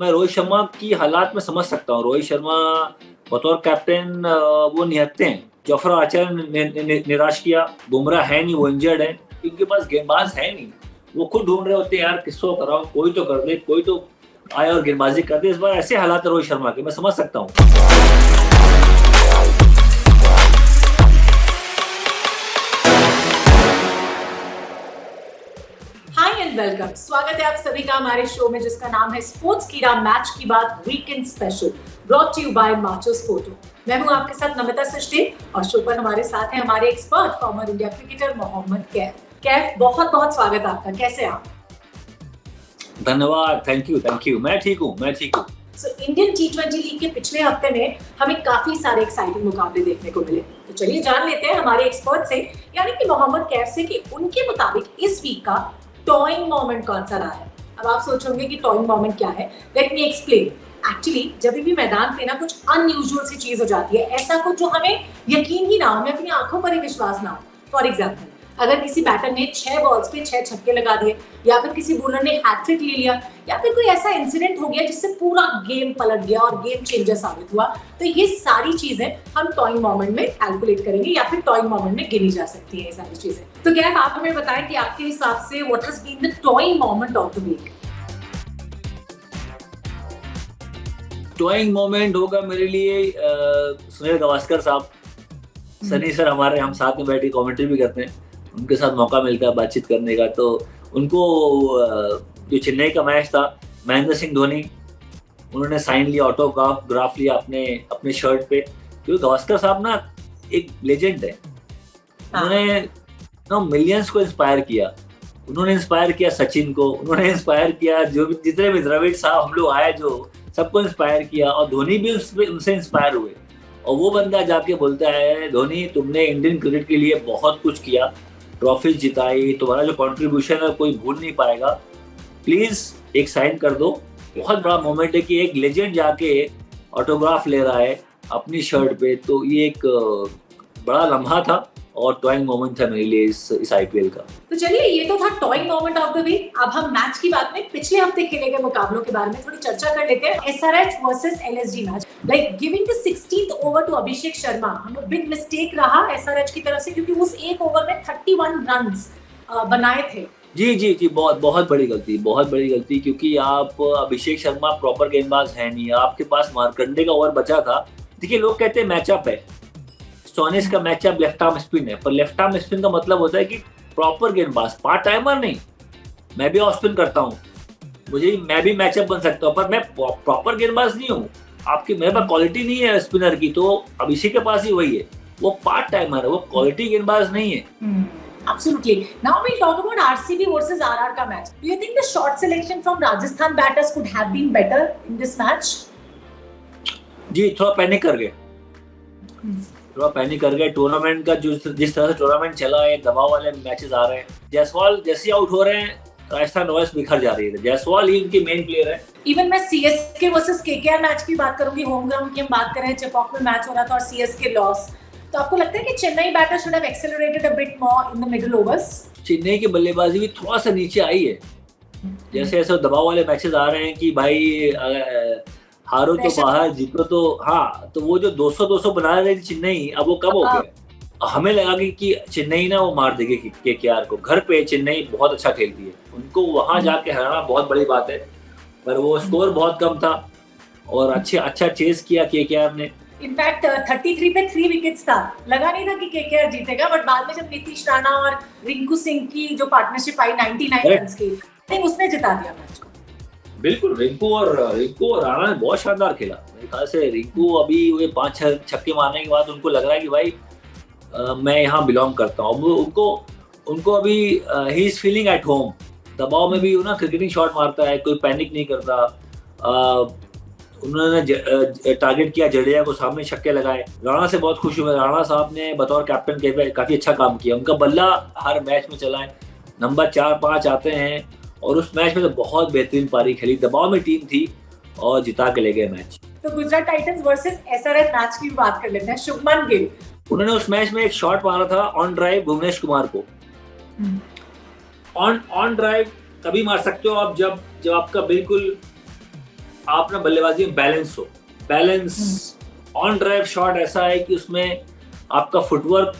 मैं रोहित शर्मा की हालात में समझ सकता हूँ। रोहित शर्मा बतौर कैप्टन वो निहत्थे हैं। जफरा आर्चर ने निराश किया। बुमराह है नहीं, वो इंजर्ड है। इनके पास गेंदबाज है नहीं। वो खुद ढूंढ रहे होते हैं यार किसको कराओ, कोई तो कर दे, कोई तो आए और गेंदबाजी कर दे। इस बार ऐसे हालात है रोहित शर्मा के, मैं समझ सकता हूँ। हाय एंड वेलकम। स्वागत है आप सभी का हमारे शो में जिसका नाम है स्पोर्ट्स कीड़ा मैच की बात weekend special, brought to you by Machos photo. मैं हूं आपके साथ नमिता सचदेव और शो पर हमारे साथ हैं हमारे expert former India cricketer Mohammad Kaif. Kaif, बहुत बहुत स्वागत है आपका। कैसे आप? धन्यवाद, थैंक यू। मैं ठीक हूँ। इंडियन टी20 लीग के पिछले हफ्ते में हमें काफी सारे एक्साइटिंग मुकाबले देखने को मिले। तो चलिए जान लेते हैं हमारे एक्सपर्ट से, यानी कि मोहम्मद कैफ से, कि उनके मुताबिक इस वीक का टॉइंग मोमेंट कौन सा रहा है। अब आप सोचोगे कि टॉइंग मोमेंट क्या है। Let me explain. एक्चुअली जब भी मैदान पे ना कुछ अनयूजुअल सी चीज हो जाती है, ऐसा कुछ जो हमें यकीन ही ना हो, हमें अपनी आंखों पर ही विश्वास ना हो। फॉर एग्जाम्पल, अगर किसी बैटर ने 6 बॉल्स पे 6 छक्के लगा दिए, या फिर किसी बॉलर ने हैट्रिक ले लिया, या फिर कोई ऐसा इंसिडेंट हो गया जिससे पूरा गेम पलट गया और गेम चेंजर साबित हुआ, तो ये सारी चीजें हम टॉइंग मोमेंट में कैलकुलेट करेंगे या फिर टॉइंग मोमेंट में गिनी जा सकती है ये सारी चीजें। तो क्या आप हमें बताएं कि आपके हिसाब से what has been the towing moment of the week? Towing moment होगा मेरे लिए सुनील गावस्कर साहब। सनी सर हमारे, हम साथ में बैठ के कमेंट्री भी करते हैं। उनके साथ मौका मिलता है बातचीत करने का। तो उनको जो चेन्नई का मैच था, महेंद्र सिंह धोनी, उन्होंने साइन लिया, ऑटोग्राफ लिया अपने अपने शर्ट पे। क्योंकि गावस्कर साहब ना एक लेजेंड है। उन्होंने ना मिलियंस को इंस्पायर किया। उन्होंने इंस्पायर किया सचिन को, उन्होंने इंस्पायर किया जो भी जितने भी द्रविड़ साहब हम लोग आए, जो सबको इंस्पायर किया। और धोनी भी उनसे इंस्पायर हुए। और वो बंदा जाके बोलता है, धोनी तुमने इंडियन क्रिकेट के लिए बहुत कुछ किया, ट्रॉफी जिताई, तुम्हारा जो कंट्रीब्यूशन है कोई भूल नहीं पाएगा, प्लीज एक साइन कर दो। बहुत बड़ा मोमेंट है कि एक लेजेंड जाके ऑटोग्राफ ले रहा है अपनी शर्ट पे। तो ये एक बड़ा लम्हा था और टॉइंग मोमेंट था मेरे लिए इस आईपीएल का। तो चलिए, ये तो था towing moment of the week. अब हम मैच की बात में पिछले हफ्ते खेले गए मुकाबलों के बारे में थोड़ी चर्चा कर लेते हैं। SRH versus LSG match, like giving the 16th over to Abhishek Sharma, हमें बिग मिस्टेक रहा एसआरएच की तरफ से, क्योंकि उस एक ओवर में 31 रन्स बनाए थे। जी, बहुत बड़ी गलती। क्योंकि आप अभिषेक शर्मा प्रॉपर गेंदबाज है नहीं। आपके पास मार्कंडे का ओवर बचा था। देखिए, लोग कहते हैं मैचअप है, स्टोनिस का मैचअप लेफ्ट आर्म स्पिन है, पर लेफ्ट आर्म स्पिन का मतलब होता है कि प्रॉपर गेंदबाज, पार्ट टाइमर नहीं। मैं भी ऑफ स्पिन करता हूँ, मैं भी मैचअप बन सकता हूँ, पर मैं प्रॉपर गेंदबाज नहीं हूँ। मेरे पास क्वालिटी नहीं है स्पिनर की, तो अभिषेक के पास ही वही है। वो पार्ट टाइमर है, वो क्वालिटी गेंदबाज नहीं है। Absolutely. Now we'll talk about RCB versus RR का match. Do you think the short selection from Rajasthan batters could have been better in this match? जी, थोड़ा पैनिक कर गए। टूर्नामेंट का जिस तरह से टूर्नामेंट चला है, दबाव वाले मैचेस आ रहे हैं। जायसवाल जैसे आउट हो रहे हैं, राजस्थान रॉयल्स बिखर जा रही है। जायसवाल ही उनकी मेन प्लेयर है। इवन मैं सीएसके वर्सेस केकेआर मैच की बात करूंगी। होम ग्राउंड की हम बात कर रहे हैं, चेपॉक में मैच हो रहा था और सीएसके लॉस। तो आपको लगता है कि Chennai batter should have accelerated a bit more in the middle overs? Chennai की बल्लेबाजी भी थोड़ा सा नीचे आई है। जैसे ऐसे दबाव वाले मैचेस आ रहे हैं कि भाई हारो तो बाहर, जीतो तो हाँ। तो वो जो 200 बना रही थी चेन्नई, अब वो कब हो गया? हमें लगा कि चेन्नई ना वो मार देगी केकेआर को। घर पे चेन्नई बहुत अच्छा खेलती है, उनको वहां जाके हराना बहुत बड़ी बात है। पर वो स्कोर बहुत कम था और अच्छा चेस किया केकेआर ने। इनफैक्ट 33 पे 3 विकेट्स था। लगा नहीं था कि केकेआर जीतेगा, बट बाद में जब नीतीश राणा और रिंकू सिंह की जो पार्टनरशिप आई 99 रन्स की, आई थिंक उसने जिता दिया मैच को। बिल्कुल, रिंकू और राणा ने बहुत शानदार खेला। मेरे ख्याल से रिंकू अभी वे 5-6 छक्के मारने के बाद उनको लग रहा है कि भाई मैं यहाँ बिलोंग करता हूँ। उनको अभी he is feeling at home. दबाव में भी वो ना क्रिकेटिंग शॉट मारता है, कोई पैनिक नहीं करता। उन्होंने टारगेट किया, जडेजा को सामने छक्के लगाए। राणा से बहुत खुश हुए। राणा साहब ने बतौर कैप्टन काफी अच्छा काम किया। उनका बल्ला हर मैच में चला है, नंबर 4-5 आते हैं। और उस मैच में तो बहुत बेहतरीन पारी खेली। दबाव में टीम थी और जिता के ले गए मैच। तो Gujarat Titans versus SRH match की बात कर लेते हैं। शुभमन गिल, उन्होंने उस मैच में एक शॉट मारा था ऑन ड्राइव भुवनेश कुमार को। ऑन ड्राइव तभी मार सकते हो आप जब आपका बिल्कुल आप ना बल्लेबाजी में बैलेंस हो, बैलेंस ऑन ड्राइव शॉट ऐसा है कि उसमें आपका फुटवर्क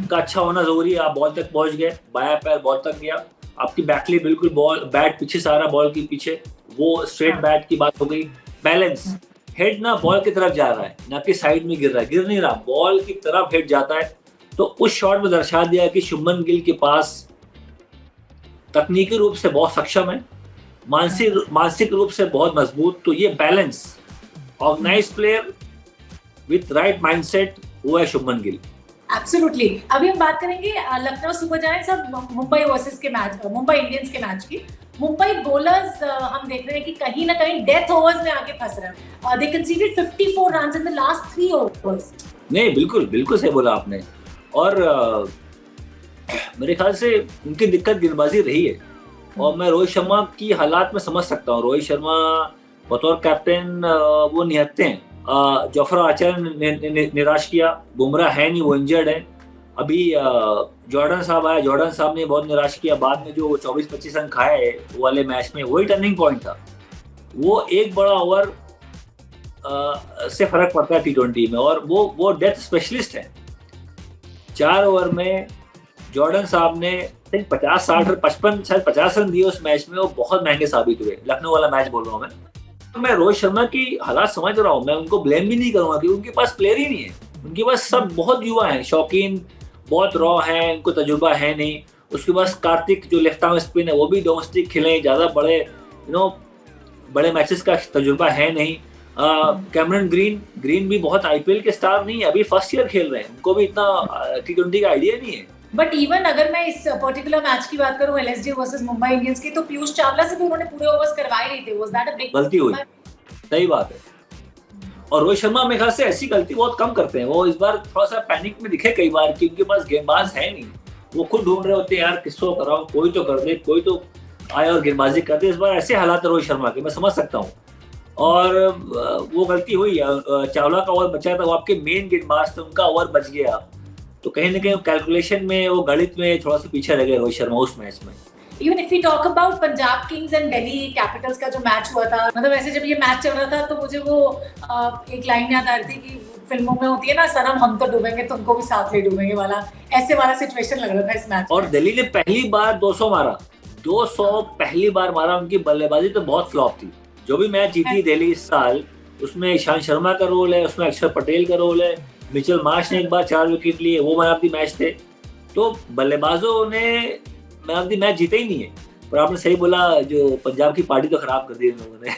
का अच्छा होना जरूरी है। आप बॉल तक पहुंच गए, बाया पैर बॉल तक गया, आपकी बैकली बिल्कुल बॉल बैट पीछे से आ रहा बॉल के पीछे, वो स्ट्रेट बैट की बात हो गई। बैलेंस, हेड ना बॉल की तरफ जा रहा है, ना कि साइड में गिर रहा है, गिर नहीं रहा, बॉल की तरफ हेड जाता है। तो उस शॉट में दर्शा दिया कि शुभमन गिल के पास तकनीकी रूप से बहुत सक्षम है, मानसिक रूप से बहुत मजबूत। तो ये balance, organised player with right mindset, वो है शुभमन गिल। एब्सोल्युटली। अभी हम बात करेंगे लखनऊ सुपर जायंट्स और मुंबई वर्सेस के मैच, मुंबई इंडियंस के मैच की। मुंबई बॉलर्स हम देख रहे हैं कि कहीं ना कहीं डेथ ओवर्स में आके फंस रहे हैं। They considered 54 runs in the last 3 overs. नहीं, बिल्कुल बिल्कुल सही बोला आपने। और मेरे ख्याल से उनकी दिक्कत गेंदबाजी रही है। और मैं रोहित शर्मा की हालात में समझ सकता हूँ। रोहित शर्मा बतौर कैप्टन वो निहत्ते हैं। जफर आर्चर ने निराश किया, बुमराह है नहीं, वो इंजर्ड है। अभी जॉर्डन साहब आया, जॉर्डन साहब ने बहुत निराश किया। बाद में जो 24-25 रन खाए वो वाले मैच में, वही टर्निंग पॉइंट था। वो एक बड़ा ओवर से फर्क पड़ता है T20 में, और वो डेथ स्पेशलिस्ट है। 4 ओवर में जॉर्डन साहब ने 50, 60, 55, शायद 50 रन दिए उस मैच में। वो बहुत महंगे साबित हुए। लखनऊ वाला मैच बोल रहा हूँ मैं रोहित शर्मा की हालात समझ रहा हूँ। मैं उनको ब्लेम भी नहीं करूंगा क्योंकि उनके पास प्लेयर ही नहीं है। उनके पास सब बहुत युवा हैं, शौकीन, बहुत रॉ हैं, उनको तजुर्बा है नहीं। उसके पास कार्तिक जो लेफ्ट आर्म स्पिन है, वो भी डोमेस्टिक खेले, ज़्यादा बड़े मैचेस का तजुर्बा है नहीं। कैमरन ग्रीन भी बहुत IPL के स्टार नहीं है, अभी फर्स्ट ईयर खेल रहे हैं, उनको भी इतना T20 का आइडिया नहीं है। बट इवन अगर मैं इस पर्टिकुलर मैच की बात करूं, LSG वर्सेस मुंबई इंडियंस की, तो पीयूष चावला से भी उन्होंने पूरे ओवर्स करवाए नहीं थे। वाज दैट अ बिग गलती हुई? सही बात है। और रोहित शर्मा मेरे ख्याल से ऐसी गलती बहुत कम करते हैं। वो इस बार थोड़ा सा पैनिक में दिखे कई बार कि उनके पास गेंदबाज है नहीं। वो खुद ढूंढ रहे होते हैं, यार किसको कराऊं, कोई तो कर दे, कोई तो आए और गेंदबाजी कर दे। इस बार ऐसे हालात है रोहित शर्मा के, मैं समझ सकता हूँ। और वो गलती हुई। चावला का ओवर बचा था, वो आपके मेन गेंदबाज थे, उनका ओवर बच गया। तो कहीं ना कहीं कैलकुलेशन में, वो गणित में थोड़ा सा पीछे रह गए रोहित शर्मा उस मैच में। Even if we talk about Punjab Kings and Delhi Capitals का जो मैच हुआ था, मतलब ऐसे जब ये मैच चल रहा था तो मुझे वो एक लाइन याद आ रही थी कि फिल्मों में होती है ना, सनम हम तो डूबेंगे तुमको भी साथ ले डूबेंगे वाला, ऐसे वाला सिचुएशन लग रहा था इस मैच। और दिल्ली ने पहली बार 200 मारा, 200 पहली बार मारा। उनकी बल्लेबाजी तो बहुत फ्लॉप थी। जो भी मैच जीती दिल्ली इस साल, उसमें ईशांत शर्मा का रोल है, उसमें अक्षर पटेल का रोल है, मिचेल मार्श ने एक बार 4 विकेट लिए, वो मैन ऑफ द मैच थे। तो बल्लेबाजों ने मैन ऑफ द मैच जीते ही नहीं है। पर आपने सही बोला, जो पंजाब की पार्टी तो खराब कर दी इन लोगों ने।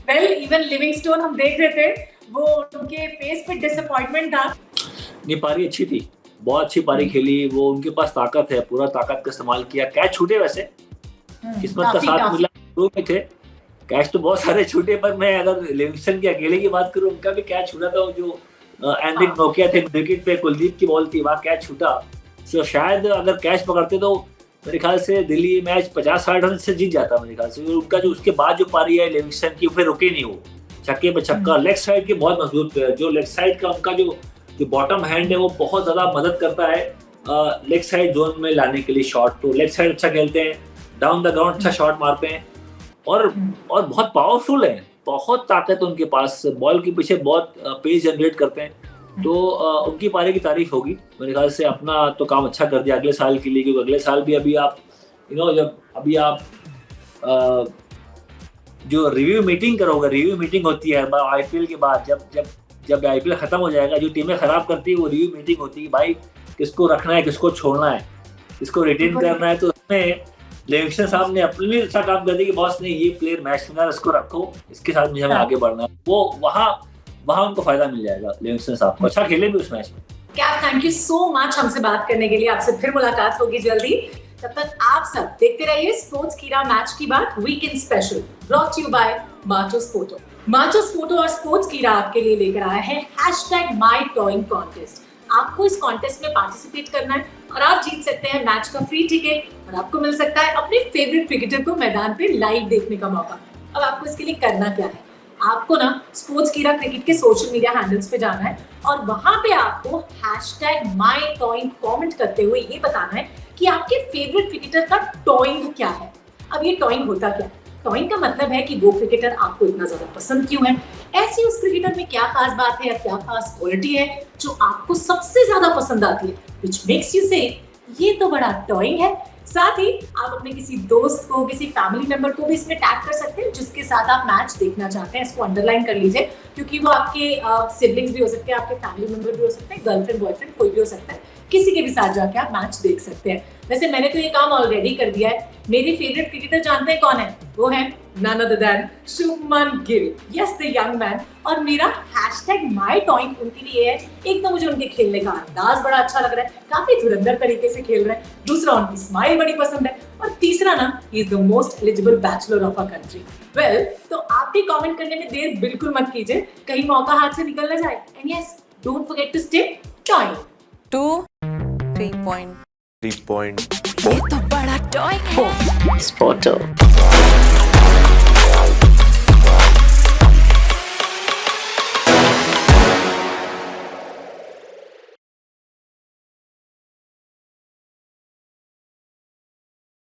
वेल, इवन लिविंगस्टोन हम देख रहे थे, वो उनके फेस पे डिसअपॉइंटमेंट था। नहीं, पारी अच्छी थी, बहुत अच्छी पारी खेली वो। उनके पास ताकत है, पूरा ताकत का इस्तेमाल किया। कैच छूटे वैसे, किस्मत का साथ मिला, शुरू में थे कैच तो बहुत सारे छूटे। पर मैं अगर लिविंगस्टन के अकेले की बात करूं, उनका भी कैच छूटा था। जो एंड्रिक नोकिया थे, विकेट पे कुलदीप की बॉल थी, वहाँ कैच छूटा। तो शायद अगर कैच पकड़ते तो मेरे ख्याल से दिल्ली मैच 50-60 रन से जीत जाता मेरे ख्याल से। उनका जो उसके बाद जो पारी है लिविंगस्टन की, फिर रुके नहीं वो, छक्के पे छक्का। लेग साइड के बहुत मजबूत प्लेयर, जो लेग साइड का उनका जो बॉटम हैंड है, वो बहुत ज्यादा मदद करता है लेग साइड जोन में लाने के लिए शॉट। तो लेग साइड अच्छा खेलते हैं, डाउन द ग्राउंड अच्छा शॉट मारते हैं, और बहुत पावरफुल है, बहुत ताकत उनके पास, बॉल के पीछे बहुत पेस जनरेट करते हैं। तो उनकी पारी की तारीफ होगी मेरे ख्याल से। अपना तो काम अच्छा कर दिया अगले साल के लिए, क्योंकि अगले साल भी अभी आप जब अभी आप जो रिव्यू मीटिंग करोगे, रिव्यू मीटिंग होती है IPL के बाद, जब IPL खत्म हो जाएगा, जो टीमें खराब करती है वो रिव्यू मीटिंग होती है, भाई किसको रखना है, किसको छोड़ना है, किसको रिटेन करना है। तो उसमें लिविंगस्टन साहब ने अपने लिए अच्छा काम कर दिया कि बॉस ने ये प्लेयर मैच विनर, इसको रखो, इसके साथ मुझे हमें आगे बढ़ना है। वो वहाँ उनको फायदा मिल जाएगा। लिविंगस्टन साहब को अच्छा खेले भी उस मैच में। Cap, thank you so much हमसे बात करने के लिए। आपसे फिर मुलाकात होगी जल्दी। तब तक आप सब देखते रहिए स्पोर्ट्स कीड़ा मैच की बात weekend special, brought to you by Machos photo. Machos photo और स्पोर्ट्स कीड़ा आपके लिए लेकर आया है #mytoying आपको इस कॉन्टेस्ट में पार्टिसिपेट करना है और आप जीत सकते हैं मैच का फ्री टिकट, और आपको मिल सकता है अपने फेवरेट क्रिकेटर को मैदान पे लाइव देखने का मौका। अब आपको इसके लिए करना क्या है, आपको ना स्पोर्ट्स कीड़ा क्रिकेट के सोशल मीडिया हैंडल्स पे जाना है और वहां पे आपको #mytoying कमेंट करते हुए ये बताना है कि आपके फेवरेट क्रिकेटर का टॉइंग क्या है। अब ये टॉइंग होता क्या है? टॉइंग का मतलब है कि वो क्रिकेटर आपको इतना ज्यादा पसंद क्यों है, ऐसी उस क्रिकेटर में क्या खास बात है या क्या खास क्वालिटी है जो आपको सबसे ज्यादा पसंद आती है, विच मेक्स यू से ये तो बड़ा टॉइंग है। साथ ही आप अपने किसी दोस्त को, किसी फैमिली मेंबर को भी इसमें टैग कर सकते हैं जिसके साथ आप मैच देखना चाहते हैं। इसको अंडरलाइन कर लीजिए क्योंकि वो आपके सिबलिंग्स भी हो सकते हैं, आपके फैमिली मेंबर भी हो सकते हैं, गर्लफ्रेंड बॉयफ्रेंड कोई भी हो सकता है, किसी के भी साथ जाके आप मैच देख सकते हैं। वैसे मैंने तो ये काम ऑलरेडी कर दिया है। मेरी फेवरेट क्रिकेटर जानते हैं कौन है? वो है none other than Shubman Gill, yes the young man. और मेरा #mytoing उनके लिए है। एक तो मुझे उनके खेलने का अंदाज बड़ा अच्छा लग रहा है, काफी धुरंधर तरीके से खेल रहे हैं। दूसरा, उनकी स्माइल बड़ी पसंद है। और तीसरा ना, he is the most eligible bachelor of our country. Well, तो आप भी कमेंट करने में देर बिल्कुल मत कीजिए, कहीं मौका हाथ से निकल ना जाए। And yes, don't forget to stay towing. 2 3 3 point ये तो बड़ा टॉय है। Spotto.